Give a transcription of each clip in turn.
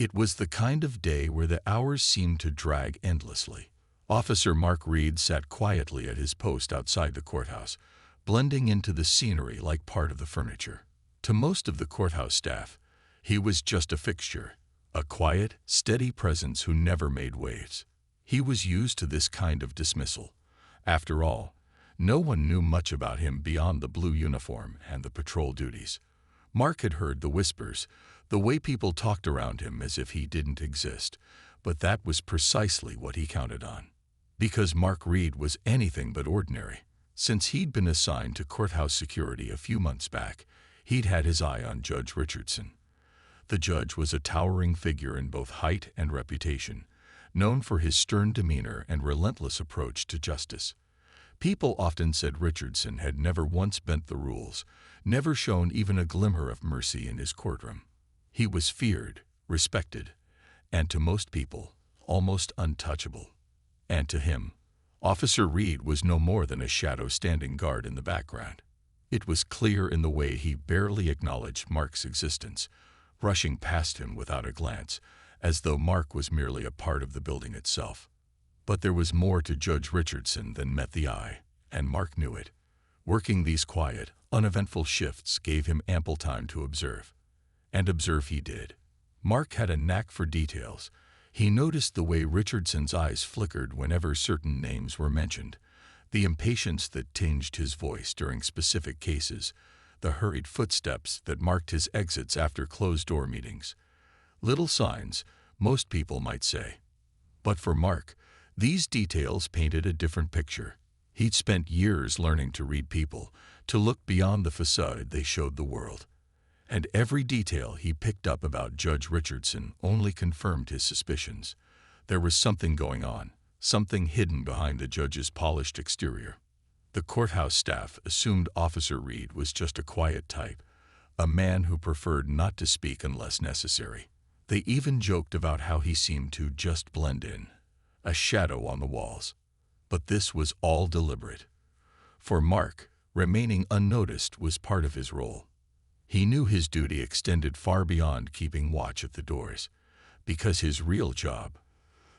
It was the kind of day where the hours seemed to drag endlessly. Officer Mark Reid sat quietly at his post outside the courthouse, blending into the scenery like part of the furniture. To most of the courthouse staff, he was just a fixture, a quiet, steady presence who never made waves. He was used to this kind of dismissal. After all, no one knew much about him beyond the blue uniform and the patrol duties. Mark had heard the whispers, the way people talked around him as if he didn't exist, but that was precisely what he counted on. Because Mark Reid was anything but ordinary. Since he'd been assigned to courthouse security a few months back, he'd had his eye on Judge Richardson. The judge was a towering figure in both height and reputation, known for his stern demeanor and relentless approach to justice. People often said Richardson had never once bent the rules, never shown even a glimmer of mercy in his courtroom. He was feared, respected, and to most people, almost untouchable. And to him, Officer Reid was no more than a shadow standing guard in the background. It was clear in the way he barely acknowledged Mark's existence, rushing past him without a glance, as though Mark was merely a part of the building itself. But there was more to Judge Richardson than met the eye, and Mark knew it. Working these quiet, uneventful shifts gave him ample time to observe. And observe he did. Mark had a knack for details. He noticed the way Richardson's eyes flickered whenever certain names were mentioned, the impatience that tinged his voice during specific cases, the hurried footsteps that marked his exits after closed-door meetings. Little signs, most people might say. But for Mark, these details painted a different picture. He'd spent years learning to read people, to look beyond the facade they showed the world. And every detail he picked up about Judge Richardson only confirmed his suspicions. There was something going on, something hidden behind the judge's polished exterior. The courthouse staff assumed Officer Reid was just a quiet type, a man who preferred not to speak unless necessary. They even joked about how he seemed to just blend in, a shadow on the walls. But this was all deliberate. For Mark, remaining unnoticed was part of his role. He knew his duty extended far beyond keeping watch at the doors, because his real job,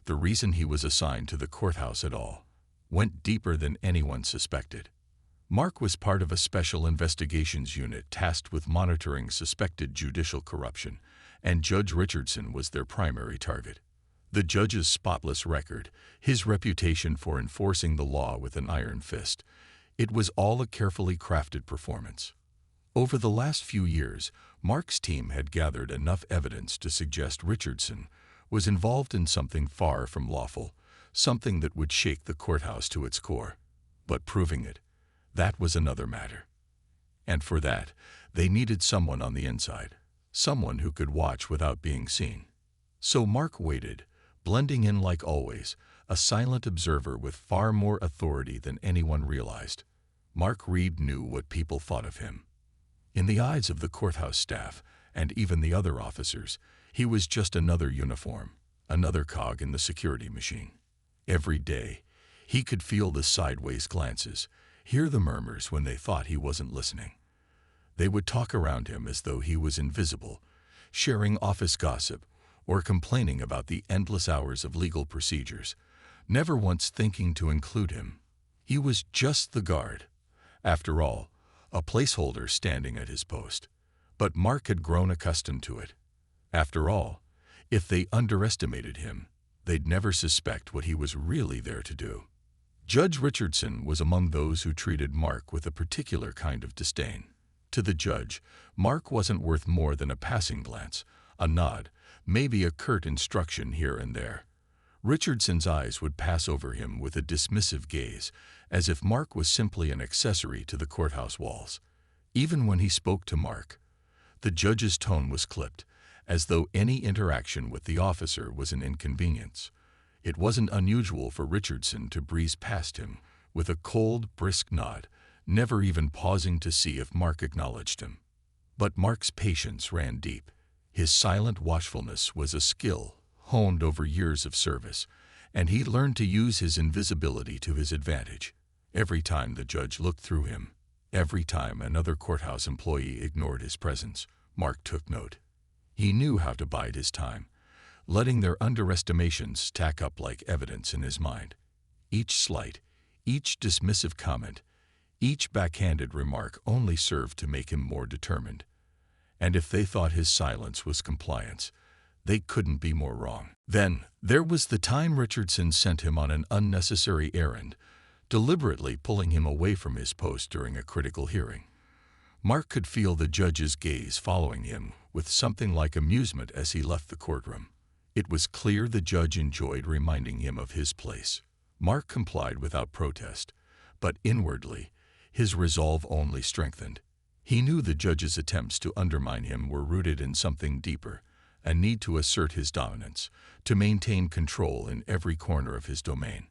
the reason he was assigned to the courthouse at all, went deeper than anyone suspected. Mark was part of a special investigations unit tasked with monitoring suspected judicial corruption, and Judge Richardson was their primary target. The judge's spotless record, his reputation for enforcing the law with an iron fist, it was all a carefully crafted performance. Over the last few years, Mark's team had gathered enough evidence to suggest Richardson was involved in something far from lawful, something that would shake the courthouse to its core. But proving it, that was another matter. And for that, they needed someone on the inside, someone who could watch without being seen. So Mark waited, blending in like always, a silent observer with far more authority than anyone realized. Mark Reid knew what people thought of him. In the eyes of the courthouse staff, and even the other officers, he was just another uniform, another cog in the security machine. Every day, he could feel the sideways glances, hear the murmurs when they thought he wasn't listening. They would talk around him as though he was invisible, sharing office gossip or complaining about the endless hours of legal procedures, never once thinking to include him. He was just the guard. After all, a placeholder standing at his post. But Mark had grown accustomed to it. After all, if they underestimated him, they'd never suspect what he was really there to do. Judge Richardson was among those who treated Mark with a particular kind of disdain. To the judge, Mark wasn't worth more than a passing glance, a nod, maybe a curt instruction here and there. Richardson's eyes would pass over him with a dismissive gaze, as if Mark was simply an accessory to the courthouse walls. Even when he spoke to Mark, the judge's tone was clipped, as though any interaction with the officer was an inconvenience. It wasn't unusual for Richardson to breeze past him with a cold, brisk nod, never even pausing to see if Mark acknowledged him. But Mark's patience ran deep. His silent watchfulness was a skill honed over years of service, and he learned to use his invisibility to his advantage. Every time the judge looked through him, every time another courthouse employee ignored his presence, Mark took note. He knew how to bide his time, letting their underestimations stack up like evidence in his mind. Each slight, each dismissive comment, each backhanded remark only served to make him more determined. And if they thought his silence was compliance, they couldn't be more wrong. Then, there was the time Richardson sent him on an unnecessary errand, deliberately pulling him away from his post during a critical hearing. Mark could feel the judge's gaze following him with something like amusement as he left the courtroom. It was clear the judge enjoyed reminding him of his place. Mark complied without protest, but inwardly, his resolve only strengthened. He knew the judge's attempts to undermine him were rooted in something deeper, a need to assert his dominance, to maintain control in every corner of his domain.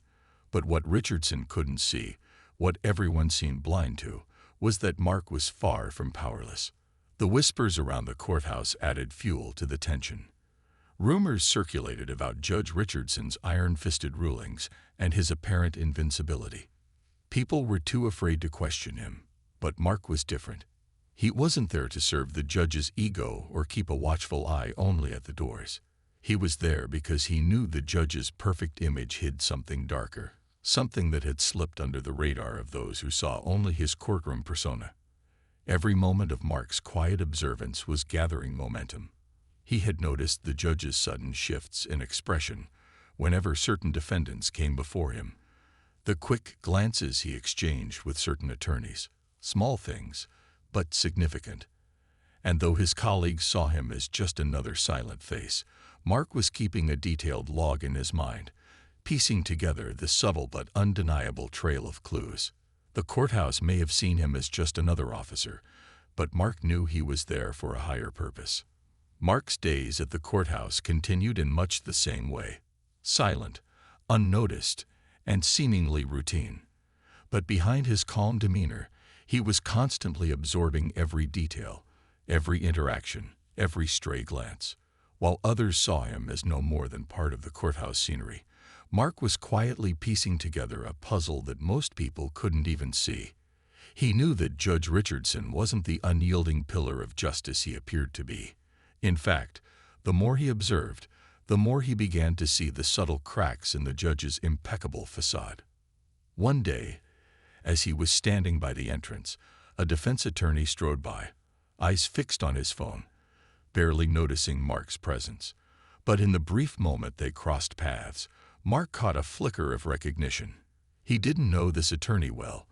But what Richardson couldn't see, what everyone seemed blind to, was that Mark was far from powerless. The whispers around the courthouse added fuel to the tension. Rumors circulated about Judge Richardson's iron-fisted rulings and his apparent invincibility. People were too afraid to question him, but Mark was different. He wasn't there to serve the judge's ego or keep a watchful eye only at the doors. He was there because he knew the judge's perfect image hid something darker, something that had slipped under the radar of those who saw only his courtroom persona. Every moment of Mark's quiet observance was gathering momentum. He had noticed the judge's sudden shifts in expression whenever certain defendants came before him, the quick glances he exchanged with certain attorneys, small things, but significant. And though his colleagues saw him as just another silent face, Mark was keeping a detailed log in his mind, piecing together the subtle but undeniable trail of clues. The courthouse may have seen him as just another officer, but Mark knew he was there for a higher purpose. Mark's days at the courthouse continued in much the same way, silent, unnoticed, and seemingly routine. But behind his calm demeanor, he was constantly absorbing every detail, every interaction, every stray glance. While others saw him as no more than part of the courthouse scenery, Mark was quietly piecing together a puzzle that most people couldn't even see. He knew that Judge Richardson wasn't the unyielding pillar of justice he appeared to be. In fact, the more he observed, the more he began to see the subtle cracks in the judge's impeccable facade. One day, as he was standing by the entrance, a defense attorney strode by, eyes fixed on his phone, barely noticing Mark's presence. But in the brief moment they crossed paths, Mark caught a flicker of recognition. He didn't know this attorney well,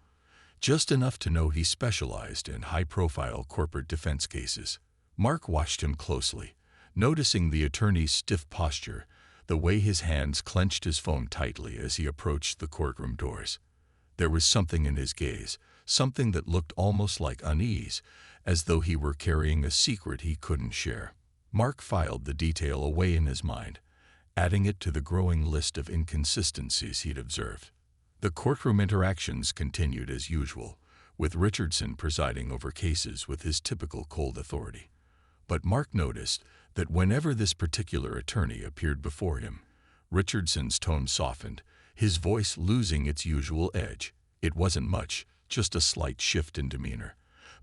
just enough to know he specialized in high-profile corporate defense cases. Mark watched him closely, noticing the attorney's stiff posture, the way his hands clenched his phone tightly as he approached the courtroom doors. There was something in his gaze, something that looked almost like unease, as though he were carrying a secret he couldn't share. Mark filed the detail away in his mind, adding it to the growing list of inconsistencies he'd observed. The courtroom interactions continued as usual, with Richardson presiding over cases with his typical cold authority. But Mark noticed that whenever this particular attorney appeared before him, Richardson's tone softened, his voice losing its usual edge. It wasn't much, just a slight shift in demeanor,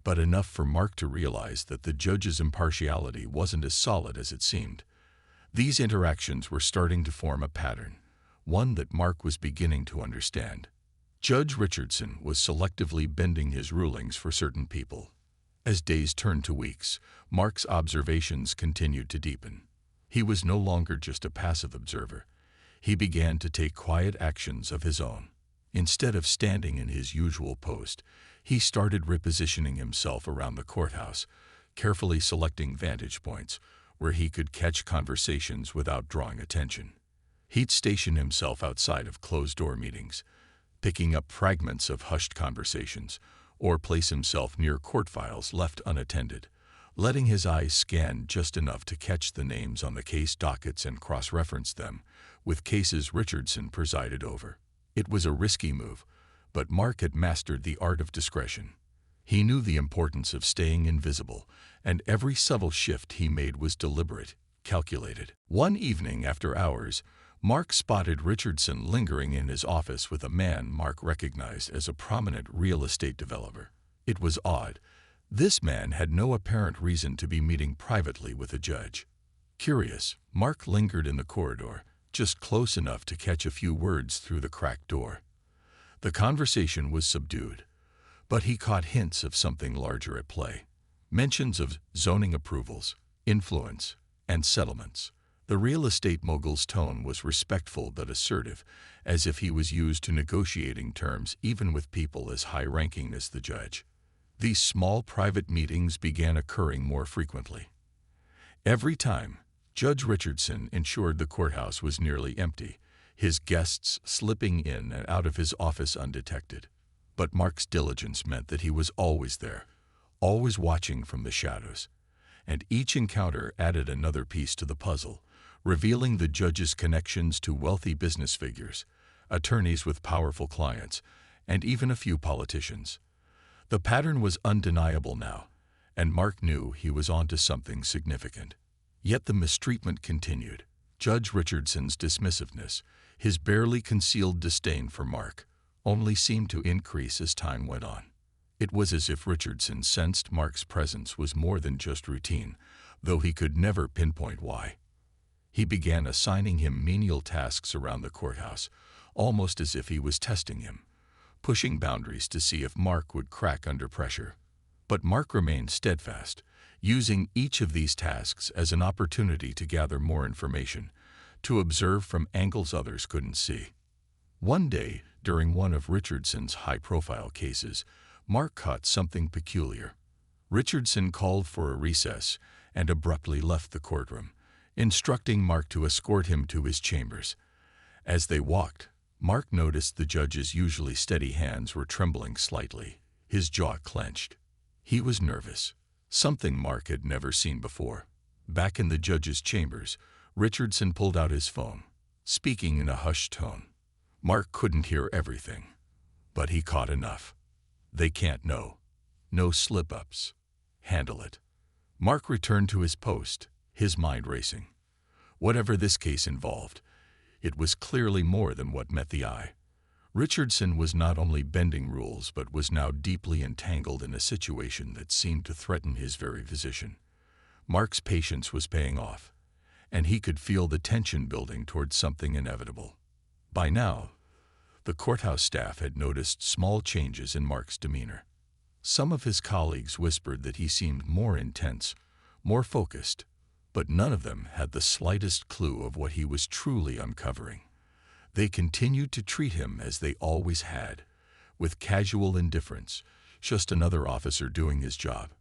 but enough for Mark to realize that the judge's impartiality wasn't as solid as it seemed. These interactions were starting to form a pattern, one that Mark was beginning to understand. Judge Richardson was selectively bending his rulings for certain people. As days turned to weeks, Mark's observations continued to deepen. He was no longer just a passive observer. He began to take quiet actions of his own. Instead of standing in his usual post, he started repositioning himself around the courthouse, carefully selecting vantage points where he could catch conversations without drawing attention. He'd station himself outside of closed-door meetings, picking up fragments of hushed conversations, or place himself near court files left unattended, letting his eyes scan just enough to catch the names on the case dockets and cross-reference them with cases Richardson presided over. It was a risky move, but Mark had mastered the art of discretion. He knew the importance of staying invisible, and every subtle shift he made was deliberate, calculated. One evening after hours, Mark spotted Richardson lingering in his office with a man Mark recognized as a prominent real estate developer. It was odd. This man had no apparent reason to be meeting privately with a judge. Curious, Mark lingered in the corridor, just close enough to catch a few words through the cracked door. The conversation was subdued, but he caught hints of something larger at play. Mentions of zoning approvals, influence, and settlements. The real estate mogul's tone was respectful but assertive, as if he was used to negotiating terms even with people as high-ranking as the judge. These small private meetings began occurring more frequently. Every time, Judge Richardson ensured the courthouse was nearly empty, his guests slipping in and out of his office undetected. But Mark's diligence meant that he was always there, always watching from the shadows. And each encounter added another piece to the puzzle, revealing the judge's connections to wealthy business figures, attorneys with powerful clients, and even a few politicians. The pattern was undeniable now, and Mark knew he was onto something significant. Yet the mistreatment continued. Judge Richardson's dismissiveness, his barely concealed disdain for Mark, only seemed to increase as time went on. It was as if Richardson sensed Mark's presence was more than just routine, though he could never pinpoint why. He began assigning him menial tasks around the courthouse, almost as if he was testing him, pushing boundaries to see if Mark would crack under pressure. But Mark remained steadfast, using each of these tasks as an opportunity to gather more information, to observe from angles others couldn't see. One day, during one of Richardson's high-profile cases, Mark caught something peculiar. Richardson called for a recess and abruptly left the courtroom, instructing Mark to escort him to his chambers. As they walked, Mark noticed the judge's usually steady hands were trembling slightly, his jaw clenched. He was nervous, something Mark had never seen before. Back in the judge's chambers, Richardson pulled out his phone, speaking in a hushed tone. Mark couldn't hear everything, but he caught enough. "They can't know. No slip-ups. Handle it." Mark returned to his post, his mind racing. Whatever this case involved, it was clearly more than what met the eye. Richardson was not only bending rules but was now deeply entangled in a situation that seemed to threaten his very position. Mark's patience was paying off, and he could feel the tension building towards something inevitable. By now, the courthouse staff had noticed small changes in Mark's demeanor. Some of his colleagues whispered that he seemed more intense, more focused, but none of them had the slightest clue of what he was truly uncovering. They continued to treat him as they always had, with casual indifference, just another officer doing his job.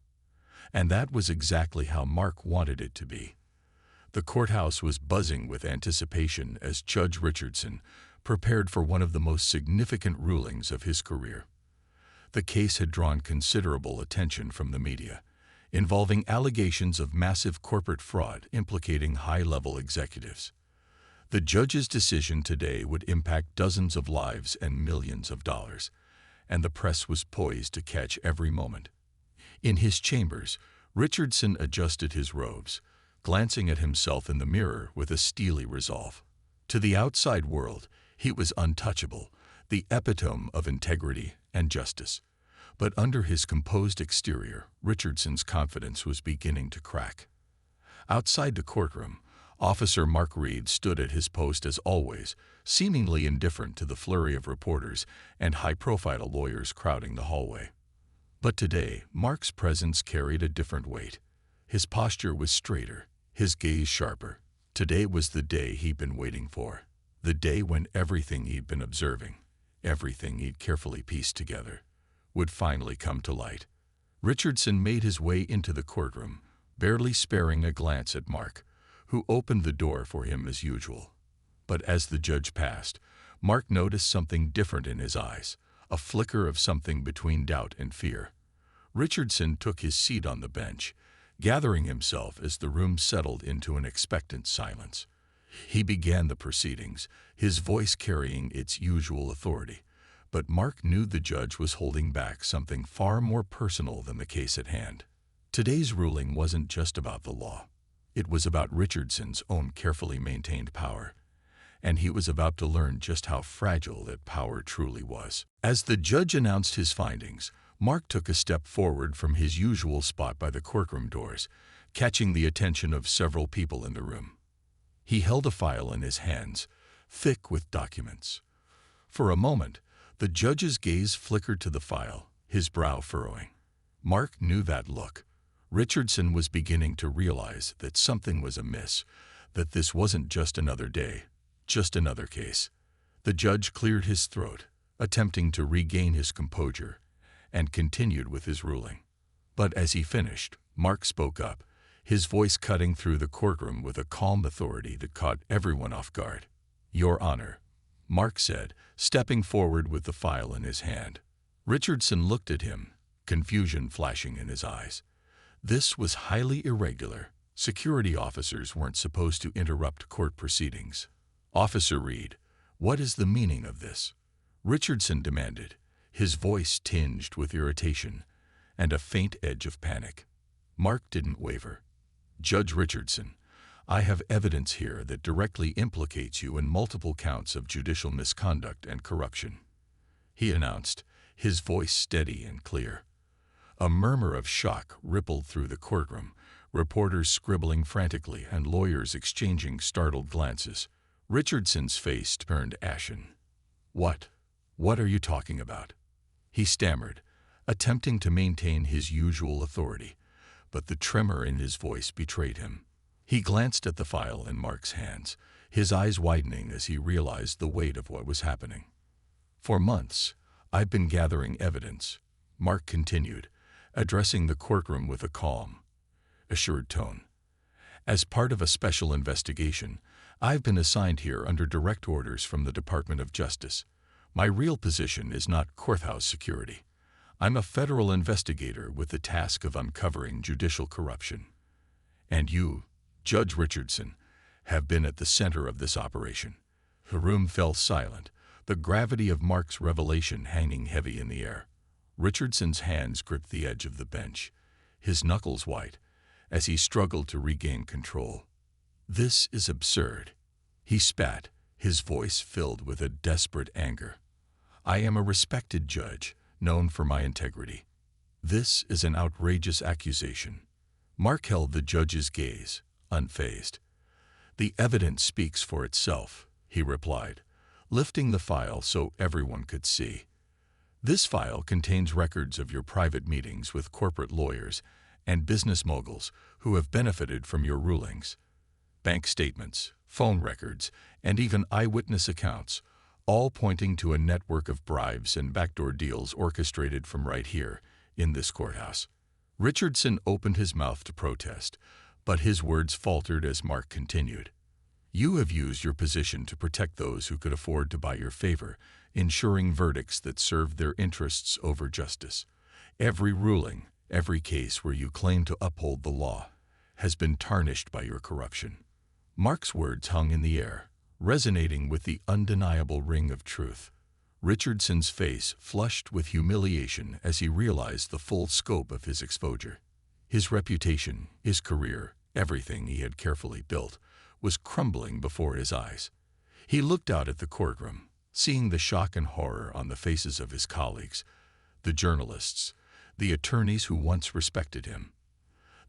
And that was exactly how Mark wanted it to be. The courthouse was buzzing with anticipation as Judge Richardson prepared for one of the most significant rulings of his career. The case had drawn considerable attention from the media, involving allegations of massive corporate fraud implicating high-level executives. The judge's decision today would impact dozens of lives and millions of dollars, and the press was poised to catch every moment. In his chambers, Richardson adjusted his robes, glancing at himself in the mirror with a steely resolve. To the outside world, he was untouchable, the epitome of integrity and justice. But under his composed exterior, Richardson's confidence was beginning to crack. Outside the courtroom, Officer Mark Reid stood at his post as always, seemingly indifferent to the flurry of reporters and high-profile lawyers crowding the hallway. But today, Mark's presence carried a different weight. His posture was straighter, his gaze sharper. Today was the day he'd been waiting for, the day when everything he'd been observing, everything he'd carefully pieced together, would finally come to light. Richardson made his way into the courtroom, barely sparing a glance at Mark, who opened the door for him as usual. But as the judge passed, Mark noticed something different in his eyes, a flicker of something between doubt and fear. Richardson took his seat on the bench, gathering himself as the room settled into an expectant silence. He began the proceedings, his voice carrying its usual authority. But Mark knew the judge was holding back something far more personal than the case at hand. Today's ruling wasn't just about the law. It was about Richardson's own carefully maintained power, and he was about to learn just how fragile that power truly was. As the judge announced his findings, Mark took a step forward from his usual spot by the courtroom doors, catching the attention of several people in the room. He held a file in his hands, thick with documents. For a moment, the judge's gaze flickered to the file, his brow furrowing. Mark knew that look. Richardson was beginning to realize that something was amiss, that this wasn't just another day, just another case. The judge cleared his throat, attempting to regain his composure, and continued with his ruling. But as he finished, Mark spoke up, his voice cutting through the courtroom with a calm authority that caught everyone off guard. "Your Honor," Mark said, stepping forward with the file in his hand. Richardson looked at him, confusion flashing in his eyes. This was highly irregular. Security officers weren't supposed to interrupt court proceedings. "Officer Reid, what is the meaning of this?" Richardson demanded, his voice tinged with irritation and a faint edge of panic. Mark didn't waver. "Judge Richardson, I have evidence here that directly implicates you in multiple counts of judicial misconduct and corruption," he announced, his voice steady and clear. A murmur of shock rippled through the courtroom, reporters scribbling frantically and lawyers exchanging startled glances. Richardson's face turned ashen. What are you talking about?" he stammered, attempting to maintain his usual authority, but the tremor in his voice betrayed him. He glanced at the file in Mark's hands, his eyes widening as he realized the weight of what was happening. "For months, I've been gathering evidence," Mark continued, addressing the courtroom with a calm, assured tone. "As part of a special investigation, I've been assigned here under direct orders from the Department of Justice. My real position is not courthouse security. I'm a federal investigator with the task of uncovering judicial corruption. And you, Judge Richardson, have been at the center of this operation." The room fell silent, the gravity of Mark's revelation hanging heavy in the air. Richardson's hands gripped the edge of the bench, his knuckles white, as he struggled to regain control. "This is absurd," he spat, his voice filled with a desperate anger. "I am a respected judge, known for my integrity. This is an outrageous accusation." Mark held the judge's gaze, unfazed. "The evidence speaks for itself," he replied, lifting the file so everyone could see. "This file contains records of your private meetings with corporate lawyers and business moguls who have benefited from your rulings. Bank statements, phone records, and even eyewitness accounts, all pointing to a network of bribes and backdoor deals orchestrated from right here, in this courthouse." Richardson opened his mouth to protest, but his words faltered as Mark continued. "You have used your position to protect those who could afford to buy your favor, ensuring verdicts that served their interests over justice. Every ruling, every case where you claim to uphold the law, has been tarnished by your corruption." Mark's words hung in the air, resonating with the undeniable ring of truth. Richardson's face flushed with humiliation as he realized the full scope of his exposure. His reputation, his career, everything he had carefully built, was crumbling before his eyes. He looked out at the courtroom, seeing the shock and horror on the faces of his colleagues, the journalists, the attorneys who once respected him.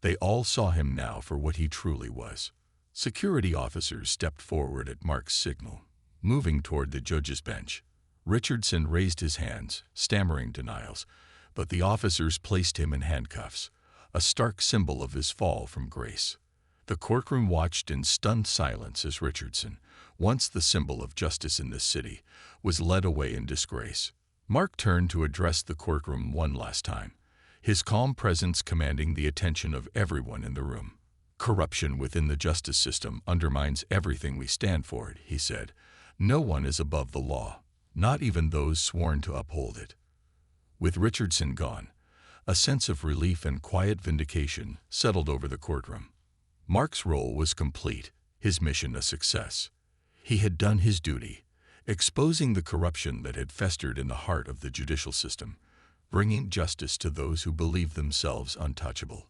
They all saw him now for what he truly was. Security officers stepped forward at Mark's signal, moving toward the judge's bench. Richardson raised his hands, stammering denials, but the officers placed him in handcuffs, a stark symbol of his fall from grace. The courtroom watched in stunned silence as Richardson, once the symbol of justice in this city, was led away in disgrace. Mark turned to address the courtroom one last time, his calm presence commanding the attention of everyone in the room. "Corruption within the justice system undermines everything we stand for," he said. "No one is above the law, not even those sworn to uphold it." With Richardson gone, a sense of relief and quiet vindication settled over the courtroom. Mark's role was complete, his mission a success. He had done his duty, exposing the corruption that had festered in the heart of the judicial system, bringing justice to those who believed themselves untouchable.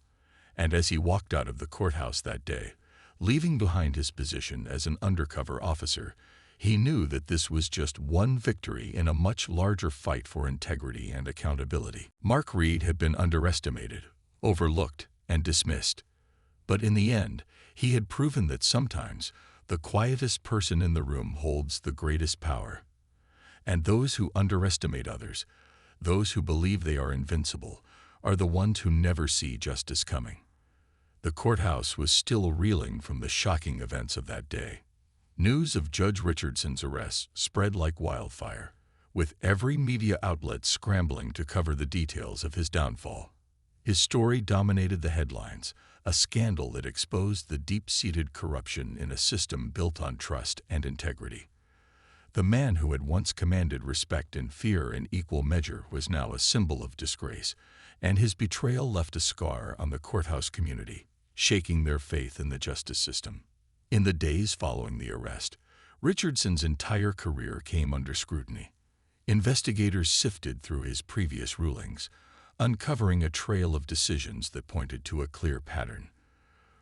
And as he walked out of the courthouse that day, leaving behind his position as an undercover officer, he knew that this was just one victory in a much larger fight for integrity and accountability. Mark Reid had been underestimated, overlooked, and dismissed. But in the end, he had proven that sometimes the quietest person in the room holds the greatest power. And those who underestimate others, those who believe they are invincible, are the ones who never see justice coming. The courthouse was still reeling from the shocking events of that day. News of Judge Richardson's arrest spread like wildfire, with every media outlet scrambling to cover the details of his downfall. His story dominated the headlines, a scandal that exposed the deep-seated corruption in a system built on trust and integrity. The man who had once commanded respect and fear in equal measure was now a symbol of disgrace, and his betrayal left a scar on the courthouse community, shaking their faith in the justice system. In the days following the arrest, Richardson's entire career came under scrutiny. Investigators sifted through his previous rulings, uncovering a trail of decisions that pointed to a clear pattern.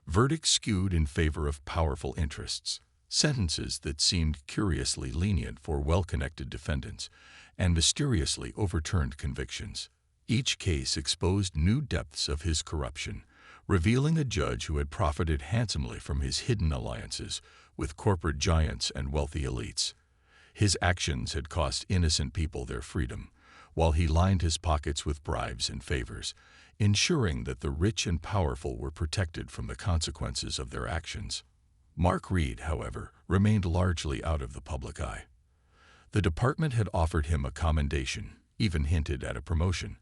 Verdicts skewed in favor of powerful interests, sentences that seemed curiously lenient for well-connected defendants, and mysteriously overturned convictions. Each case exposed new depths of his corruption, revealing a judge who had profited handsomely from his hidden alliances with corporate giants and wealthy elites. His actions had cost innocent people their freedom, while he lined his pockets with bribes and favors, ensuring that the rich and powerful were protected from the consequences of their actions. Mark Reid, however, remained largely out of the public eye. The department had offered him a commendation, even hinted at a promotion,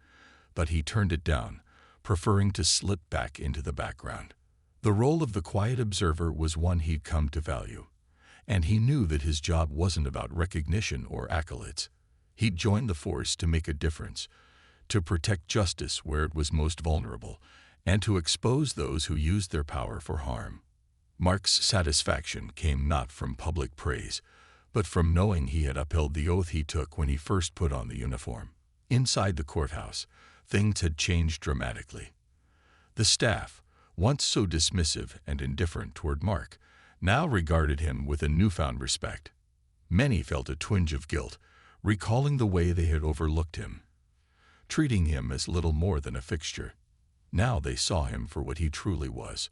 but he turned it down, preferring to slip back into the background. The role of the quiet observer was one he'd come to value, and he knew that his job wasn't about recognition or accolades. He'd joined the force to make a difference, to protect justice where it was most vulnerable, and to expose those who used their power for harm. Mark's satisfaction came not from public praise, but from knowing he had upheld the oath he took when he first put on the uniform. Inside the courthouse, things had changed dramatically. The staff, once so dismissive and indifferent toward Mark, now regarded him with a newfound respect. Many felt a twinge of guilt, recalling the way they had overlooked him, treating him as little more than a fixture. Now they saw him for what he truly was,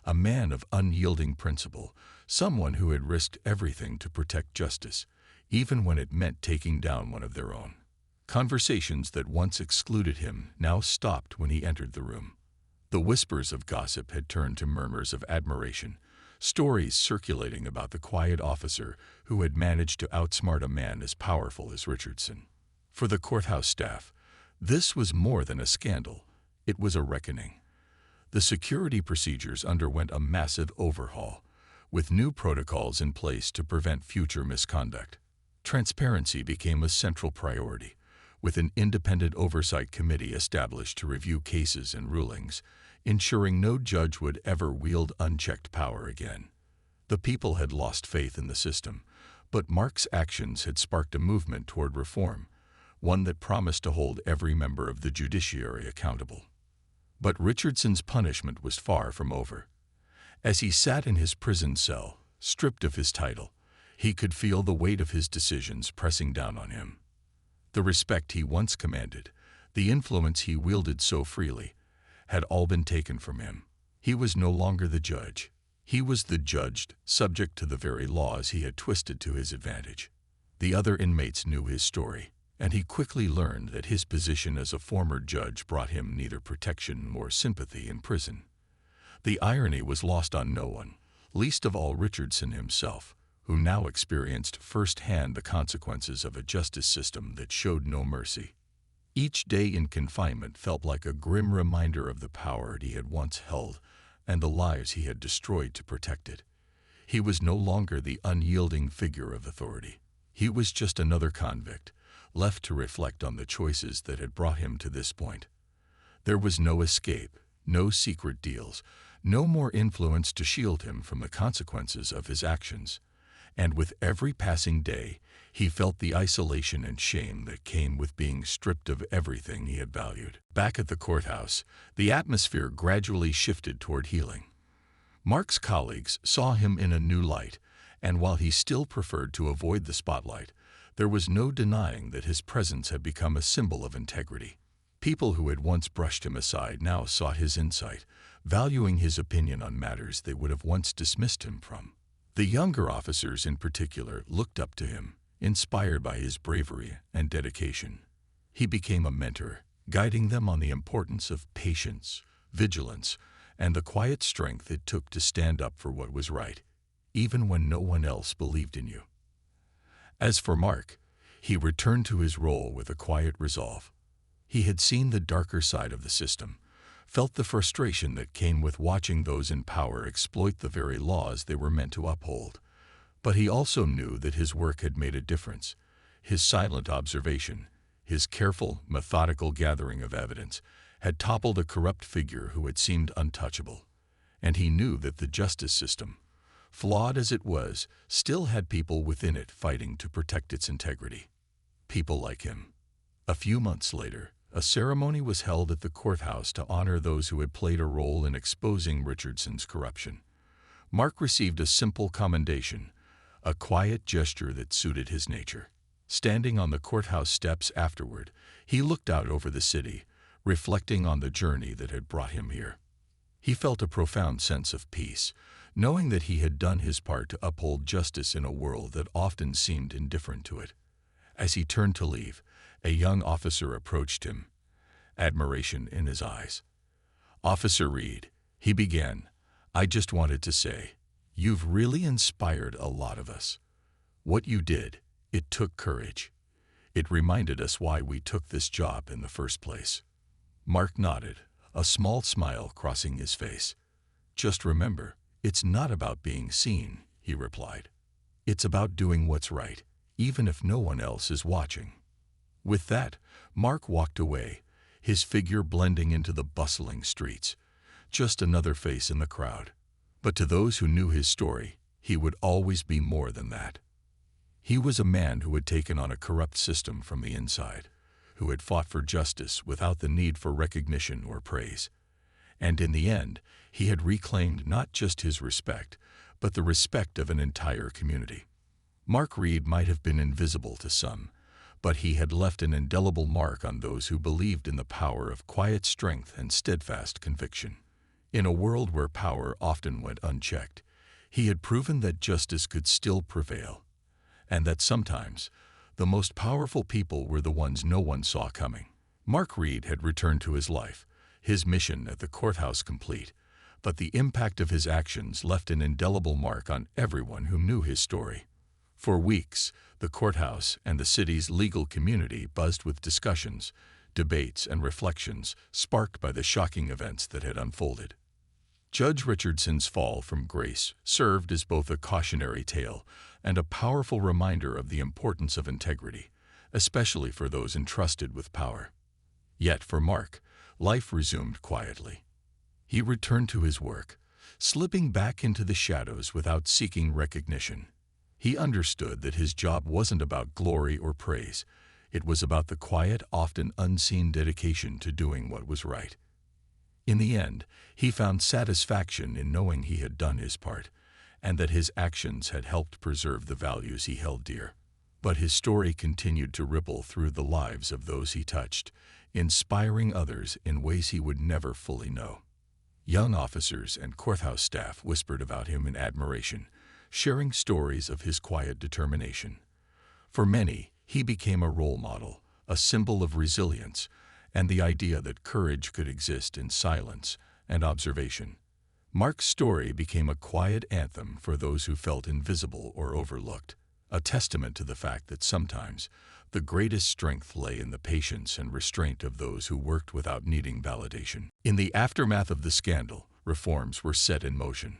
a man of unyielding principle, someone who had risked everything to protect justice, even when it meant taking down one of their own. Conversations that once excluded him now stopped when he entered the room. The whispers of gossip had turned to murmurs of admiration, stories circulating about the quiet officer who had managed to outsmart a man as powerful as Richardson. For the courthouse staff, this was more than a scandal, it was a reckoning. The security procedures underwent a massive overhaul, with new protocols in place to prevent future misconduct. Transparency became a central priority, with an independent oversight committee established to review cases and rulings, ensuring no judge would ever wield unchecked power again. The people had lost faith in the system, but Mark's actions had sparked a movement toward reform, one that promised to hold every member of the judiciary accountable. But Richardson's punishment was far from over. As he sat in his prison cell, stripped of his title, he could feel the weight of his decisions pressing down on him. The respect he once commanded, the influence he wielded so freely, had all been taken from him. He was no longer the judge. He was the judged, subject to the very laws he had twisted to his advantage. The other inmates knew his story, and he quickly learned that his position as a former judge brought him neither protection nor sympathy in prison. The irony was lost on no one, least of all Richardson himself, who now experienced firsthand the consequences of a justice system that showed no mercy. Each day in confinement felt like a grim reminder of the power he had once held and the lives he had destroyed to protect it. He was no longer the unyielding figure of authority. He was just another convict, left to reflect on the choices that had brought him to this point. There was no escape, no secret deals, no more influence to shield him from the consequences of his actions. And with every passing day, he felt the isolation and shame that came with being stripped of everything he had valued. Back at the courthouse, the atmosphere gradually shifted toward healing. Mark's colleagues saw him in a new light, and while he still preferred to avoid the spotlight, there was no denying that his presence had become a symbol of integrity. People who had once brushed him aside now sought his insight, valuing his opinion on matters they would have once dismissed him from. The younger officers in particular looked up to him, inspired by his bravery and dedication. He became a mentor, guiding them on the importance of patience, vigilance, and the quiet strength it took to stand up for what was right, even when no one else believed in you. As for Mark, he returned to his role with a quiet resolve. He had seen the darker side of the system, felt the frustration that came with watching those in power exploit the very laws they were meant to uphold. But he also knew that his work had made a difference. His silent observation, his careful, methodical gathering of evidence, had toppled a corrupt figure who had seemed untouchable. And he knew that the justice system, flawed as it was, still had people within it fighting to protect its integrity. People like him. A few months later, a ceremony was held at the courthouse to honor those who had played a role in exposing Richardson's corruption. Mark received a simple commendation, a quiet gesture that suited his nature. Standing on the courthouse steps afterward, he looked out over the city, reflecting on the journey that had brought him here. He felt a profound sense of peace, knowing that he had done his part to uphold justice in a world that often seemed indifferent to it. As he turned to leave, a young officer approached him, admiration in his eyes. "Officer Reid," he began, "I just wanted to say, you've really inspired a lot of us. What you did, it took courage. It reminded us why we took this job in the first place." Mark nodded, a small smile crossing his face. "Just remember, it's not about being seen," he replied. "It's about doing what's right, even if no one else is watching." With that, Mark walked away, his figure blending into the bustling streets, just another face in the crowd. But to those who knew his story, he would always be more than that. He was a man who had taken on a corrupt system from the inside, who had fought for justice without the need for recognition or praise. And in the end, he had reclaimed not just his respect, but the respect of an entire community. Mark Reid might have been invisible to some, but he had left an indelible mark on those who believed in the power of quiet strength and steadfast conviction. In a world where power often went unchecked, he had proven that justice could still prevail, and that sometimes the most powerful people were the ones no one saw coming. Mark Reid had returned to his life, his mission at the courthouse complete, but the impact of his actions left an indelible mark on everyone who knew his story. For weeks, the courthouse and the city's legal community buzzed with discussions, debates, and reflections sparked by the shocking events that had unfolded. Judge Richardson's fall from grace served as both a cautionary tale and a powerful reminder of the importance of integrity, especially for those entrusted with power. Yet for Mark, life resumed quietly. He returned to his work, slipping back into the shadows without seeking recognition. He understood that his job wasn't about glory or praise. It was about the quiet, often unseen dedication to doing what was right. In the end, he found satisfaction in knowing he had done his part, and that his actions had helped preserve the values he held dear. But his story continued to ripple through the lives of those he touched, inspiring others in ways he would never fully know. Young officers and courthouse staff whispered about him in admiration, sharing stories of his quiet determination. For many, he became a role model, a symbol of resilience, and the idea that courage could exist in silence and observation. Mark's story became a quiet anthem for those who felt invisible or overlooked, a testament to the fact that sometimes the greatest strength lay in the patience and restraint of those who worked without needing validation. In the aftermath of the scandal, reforms were set in motion.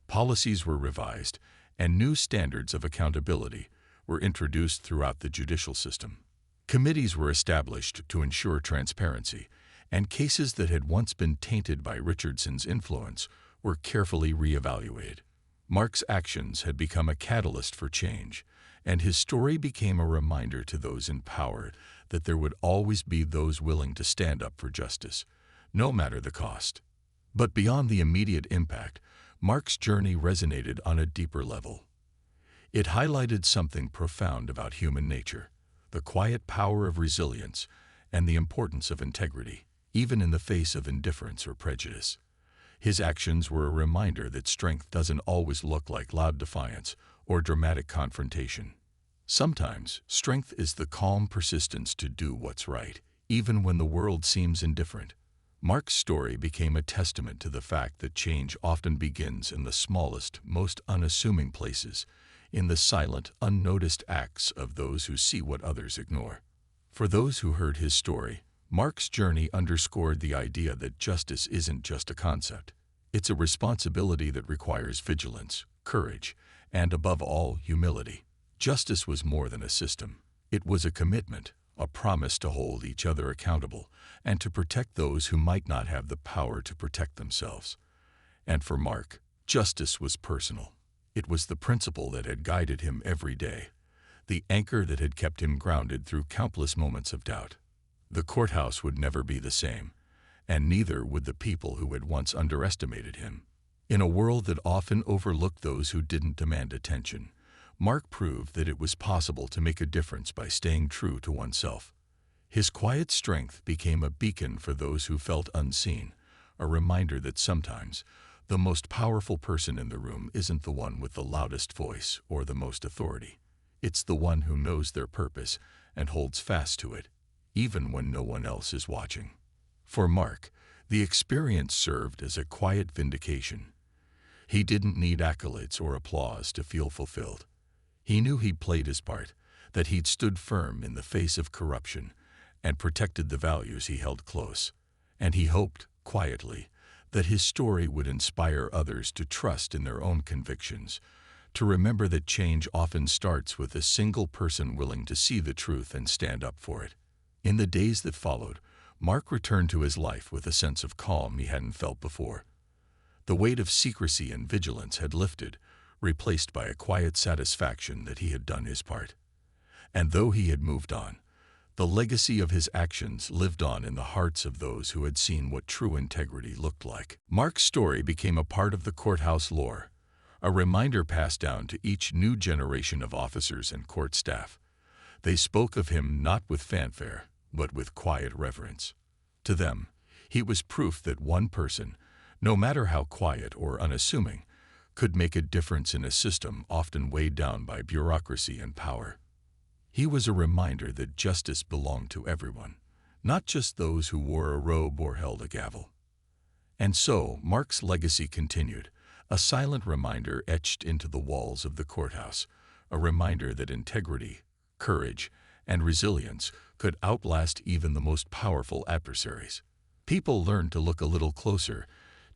Policies were revised, and new standards of accountability were introduced throughout the judicial system. Committees were established to ensure transparency, and cases that had once been tainted by Richardson's influence were carefully reevaluated. Mark's actions had become a catalyst for change, and his story became a reminder to those in power that there would always be those willing to stand up for justice, no matter the cost. But beyond the immediate impact, Mark's journey resonated on a deeper level. It highlighted something profound about human nature, the quiet power of resilience and the importance of integrity, even in the face of indifference or prejudice. His actions were a reminder that strength doesn't always look like loud defiance or dramatic confrontation. Sometimes, strength is the calm persistence to do what's right, even when the world seems indifferent. Mark's story became a testament to the fact that change often begins in the smallest, most unassuming places, in the silent, unnoticed acts of those who see what others ignore. For those who heard his story, Mark's journey underscored the idea that justice isn't just a concept. It's a responsibility that requires vigilance, courage, and above all, humility. Justice was more than a system. It was a commitment, a promise to hold each other accountable and to protect those who might not have the power to protect themselves. And for Mark, justice was personal. It was the principle that had guided him every day, the anchor that had kept him grounded through countless moments of doubt. The courthouse would never be the same, and neither would the people who had once underestimated him. In a world that often overlooked those who didn't demand attention, Mark proved that it was possible to make a difference by staying true to oneself. His quiet strength became a beacon for those who felt unseen, a reminder that sometimes the most powerful person in the room isn't the one with the loudest voice or the most authority. It's the one who knows their purpose and holds fast to it, even when no one else is watching. For Mark, the experience served as a quiet vindication. He didn't need accolades or applause to feel fulfilled. He knew he'd played his part, that he'd stood firm in the face of corruption and protected the values he held close. And he hoped, quietly, that his story would inspire others to trust in their own convictions, to remember that change often starts with a single person willing to see the truth and stand up for it. In the days that followed, Mark returned to his life with a sense of calm he hadn't felt before. The weight of secrecy and vigilance had lifted, replaced by a quiet satisfaction that he had done his part. And though he had moved on, the legacy of his actions lived on in the hearts of those who had seen what true integrity looked like. Mark's story became a part of the courthouse lore, a reminder passed down to each new generation of officers and court staff. They spoke of him not with fanfare, but with quiet reverence. To them, he was proof that one person, no matter how quiet or unassuming, could make a difference in a system often weighed down by bureaucracy and power. He was a reminder that justice belonged to everyone, not just those who wore a robe or held a gavel. And so, Mark's legacy continued, a silent reminder etched into the walls of the courthouse, a reminder that integrity, courage, and resilience could outlast even the most powerful adversaries. People learned to look a little closer,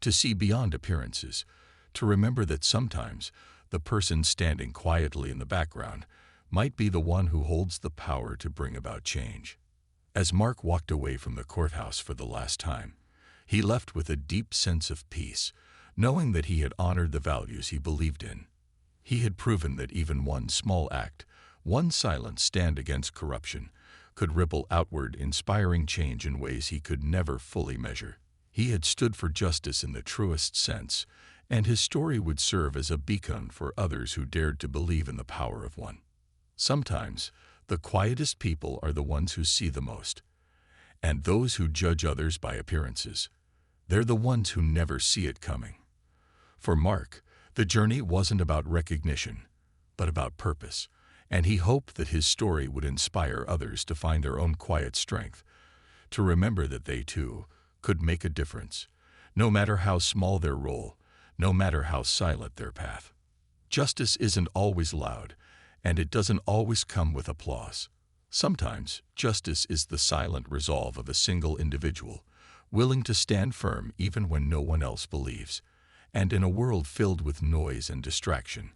to see beyond appearances, to remember that sometimes the person standing quietly in the background might be the one who holds the power to bring about change. As Mark walked away from the courthouse for the last time, he left with a deep sense of peace, knowing that he had honored the values he believed in. He had proven that even one small act, one silent stand against corruption, could ripple outward, inspiring change in ways he could never fully measure. He had stood for justice in the truest sense, and his story would serve as a beacon for others who dared to believe in the power of one. Sometimes, the quietest people are the ones who see the most, and those who judge others by appearances, they're the ones who never see it coming. For Mark, the journey wasn't about recognition, but about purpose, and he hoped that his story would inspire others to find their own quiet strength, to remember that they too could make a difference, no matter how small their role, no matter how silent their path. Justice isn't always loud, and it doesn't always come with applause. Sometimes, justice is the silent resolve of a single individual, willing to stand firm even when no one else believes. And in a world filled with noise and distraction,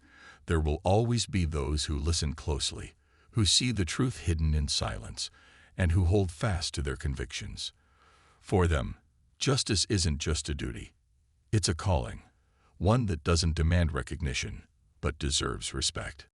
there will always be those who listen closely, who see the truth hidden in silence, and who hold fast to their convictions. For them, justice isn't just a duty. It's a calling, one that doesn't demand recognition, but deserves respect.